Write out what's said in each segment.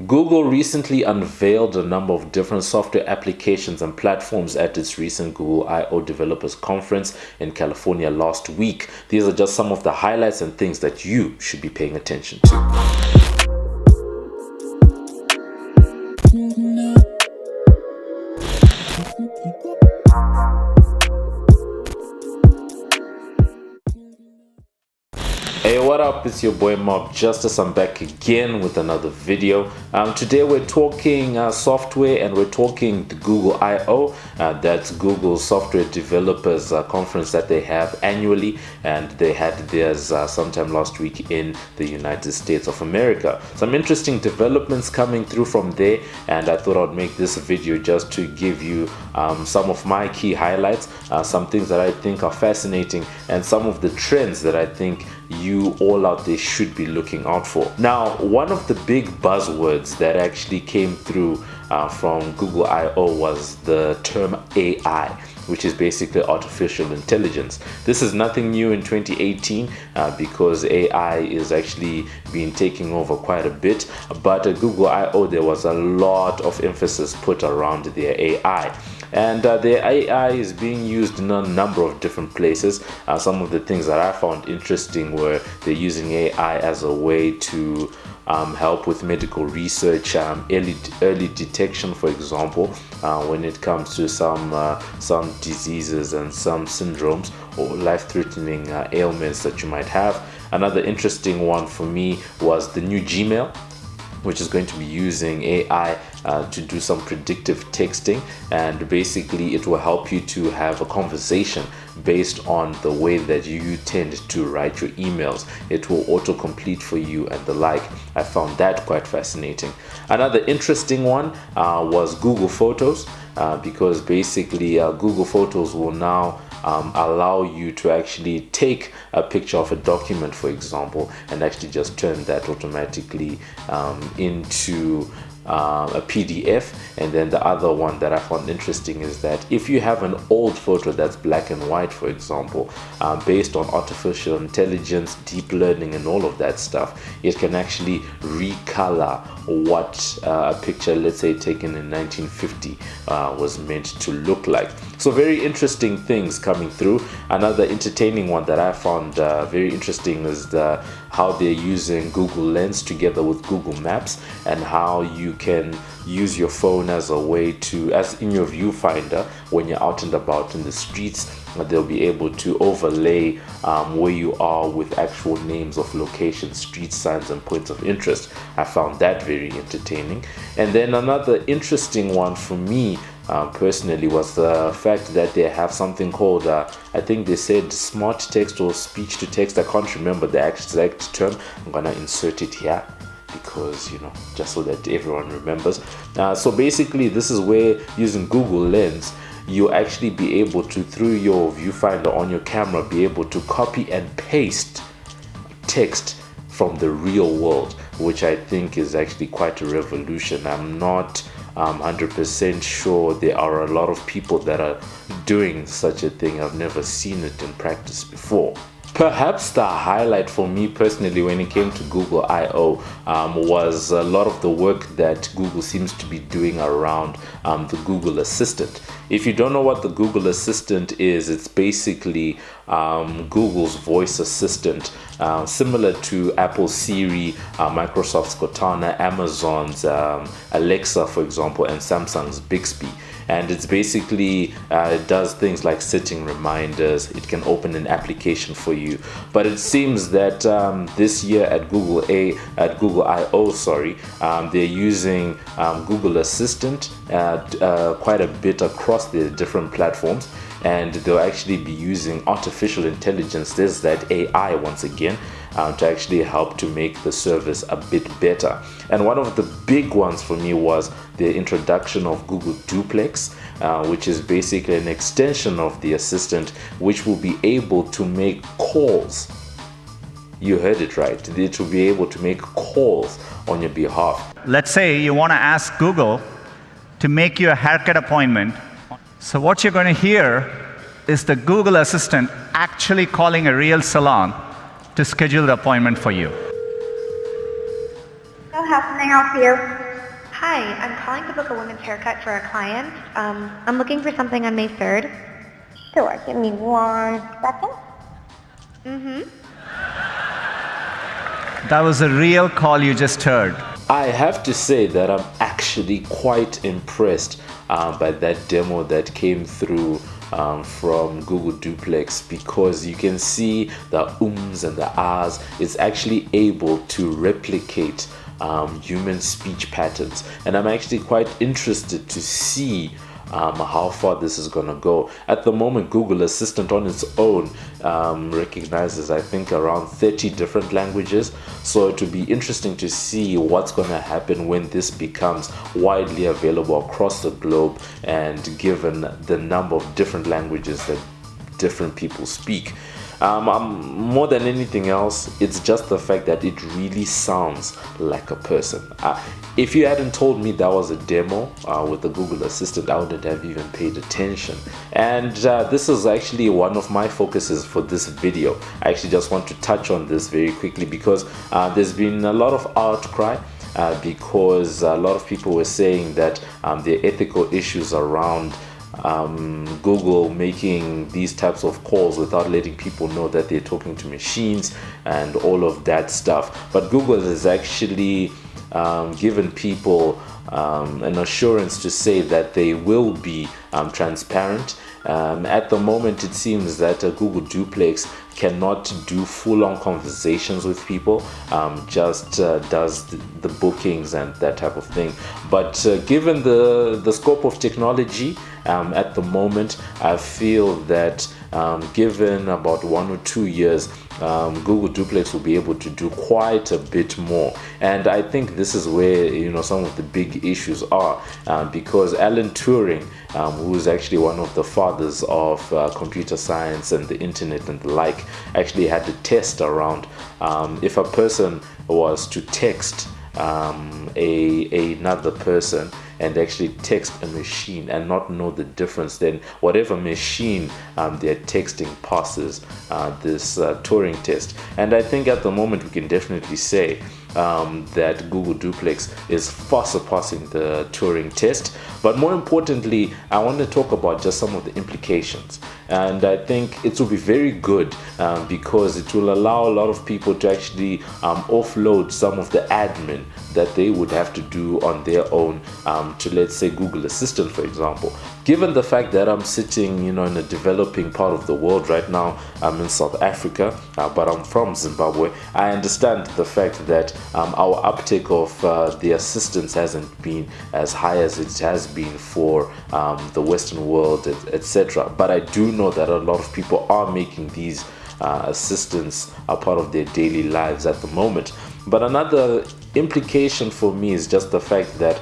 Google recently unveiled a number of different software applications and platforms at its recent Google I/O Developers Conference in California last week. These are just some of the highlights and things that you should be paying attention to. Hey, what up? It's your boy MobbJustice. I'm back again with another video. Today we're talking software, and we're talking the Google I/O. That's Google's software developers conference that they have annually, and they had theirs sometime last week in the United States of America. Some interesting developments coming through from there, and I thought I'd make this video just to give you some of my key highlights, some things that I think are fascinating, and some of the trends that I think you all out there should be looking out for. Now, one of the big buzzwords that actually came through from Google I/O was the term AI, which is basically artificial intelligence. This is nothing new in 2018 because AI is actually been taking over quite a bit, but at Google I/O there was a lot of emphasis put around their AI. And their AI is being used in a number of different places. Some of the things that I found interesting were they're using AI as a way to help with medical research, early detection, for example, when it comes to some diseases and some syndromes or life-threatening ailments that you might have. Another interesting one for me was the new Gmail, which is going to be using AI to do some predictive texting, and basically it will help you to have a conversation based on the way that you tend to write your emails. It will autocomplete for you and the like. I found that quite fascinating. Another interesting one was Google Photos, because basically Google Photos will now allow you to actually take a picture of a document, for example, and actually just turn that automatically into a PDF. And then the other one that I found interesting is that if you have an old photo that's black and white, for example, based on artificial intelligence, deep learning and all of that stuff, it can actually recolor what a picture, let's say taken in 1950, was meant to look like. So very interesting things coming through. Another entertaining one that I found very interesting is how they're using Google Lens together with Google Maps, and how you can use your phone as a way to, as in your viewfinder, when you're out and about in the streets, they'll be able to overlay where you are with actual names of locations, street signs and points of interest. I found that very entertaining. And then another interesting one for me personally was the fact that they have something called I think they said smart text or speech to text. I can't remember the exact term. I'm gonna insert it here because, you know, just so that everyone remembers. So basically this is where, using Google Lens, you actually be able to, through your viewfinder on your camera, be able to copy and paste text from the real world, which I think is actually quite a revolution. I'm not 100% sure there are a lot of people that are doing such a thing. I've never seen it in practice before. Perhaps the highlight for me personally when it came to Google I/O was a lot of the work that Google seems to be doing around the Google Assistant. If you don't know what the Google Assistant is, it's basically Google's voice assistant, similar to Apple's Siri, Microsoft's Cortana, Amazon's Alexa, for example, and Samsung's Bixby. And it's basically, it does things like setting reminders. It can open an application for you. But it seems that this year at Google I/O, they're using Google Assistant quite a bit across the different platforms, and they'll actually be using artificial intelligence, there's that AI once again, to actually help to make the service a bit better. And one of the big ones for me was the introduction of Google Duplex, which is basically an extension of the assistant, which will be able to make calls. You heard it right. It will be able to make calls on your behalf. Let's say you want to ask Google to make you a haircut appointment. So what you're going to hear is the Google Assistant actually calling a real salon to schedule the appointment for you. How can I help you? Hi, I'm calling to book a women's haircut for a client. I'm looking for something on May 3rd. Sure, give me 1 second. That was a real call you just heard. I have to say that I'm actually quite impressed by that demo that came through from Google Duplex, because you can see the ums and the ahs. It's actually able to replicate human speech patterns, and I'm actually quite interested to see how far this is going to go. At the moment, Google Assistant on its own recognizes, I think, around 30 different languages. So it would be interesting to see what's going to happen when this becomes widely available across the globe, and given the number of different languages that different people speak. More than anything else, it's just the fact that it really sounds like a person. If you hadn't told me that was a demo with the Google Assistant, I wouldn't have even paid attention. And this is actually one of my focuses for this video. I actually just want to touch on this very quickly, because there's been a lot of outcry because a lot of people were saying that there are ethical issues around Google making these types of calls without letting people know that they're talking to machines and all of that stuff. But Google has actually given people an assurance to say that they will be transparent. At the moment, it seems that Google Duplex cannot do full-on conversations with people, just does the bookings and that type of thing. But given the scope of technology at the moment, I feel that given about 1 or 2 years, Google Duplex will be able to do quite a bit more. And I think this is where some of the big issues are, because Alan Turing, who is actually one of the fathers of computer science and the internet and the like, actually had a test around if a person was to text another person and actually text a machine and not know the difference, then whatever machine they're texting passes this Turing test. And I think at the moment we can definitely say that Google Duplex is far surpassing the Turing test. But more importantly, I want to talk about just some of the implications. And I think it will be very good because it will allow a lot of people to actually offload some of the admin that they would have to do on their own to, let's say, Google Assistant, for example. Given the fact that I'm sitting, in a developing part of the world right now, I'm in South Africa, but I'm from Zimbabwe. I understand the fact that our uptake of the assistance hasn't been as high as it has been for the Western world, etc. But I do know that a lot of people are making these assistants a part of their daily lives at the moment. But another implication for me is just the fact that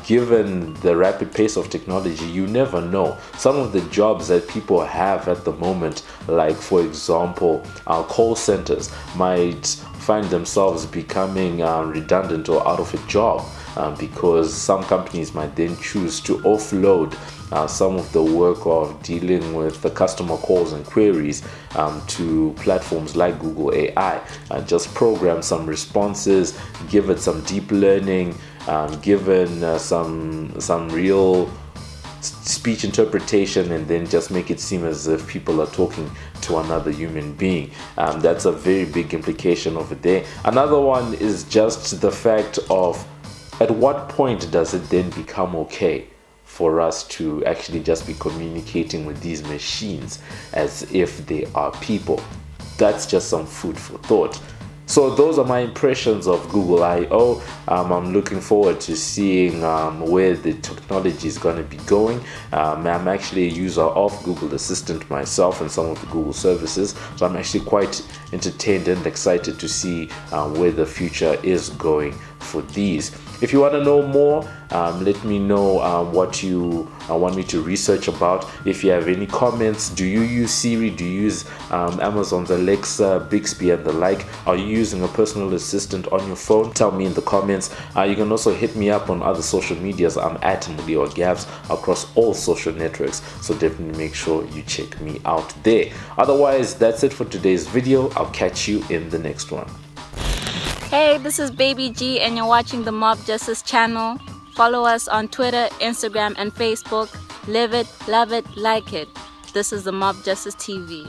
given the rapid pace of technology, you never know. Some of the jobs that people have at the moment, like for example, our call centers, might find themselves becoming redundant or out of a job because some companies might then choose to offload some of the work of dealing with the customer calls and queries to platforms like Google AI. Just program some responses, give it some deep learning, given some real speech interpretation, and then just make it seem as if people are talking to another human being. That's a very big implication over there. Another one is just the fact of, at what point does it then become okay for us to actually just be communicating with these machines as if they are people? That's just some food for thought. So those are my impressions of Google I/O. I'm looking forward to seeing where the technology is going to be going. I'm actually a user of Google Assistant myself and some of the Google services, so I'm actually quite entertained and excited to see where the future is going for these. If you want to know more, let me know what you want me to research about. If you have any comments, do you use Siri? Do you use Amazon's Alexa, Bixby and the like? Are you using a personal assistant on your phone? Tell me in the comments. You can also hit me up on other social medias. I'm at Mudiwa Gavs across all social networks, so definitely make sure you check me out there. Otherwise, that's it for today's video. I'll catch you in the next one. Hey, this is Baby G and you're watching the Mob Justice channel. Follow us on Twitter, Instagram, and Facebook. Live it, love it, like it. This is the MobbJustice TV.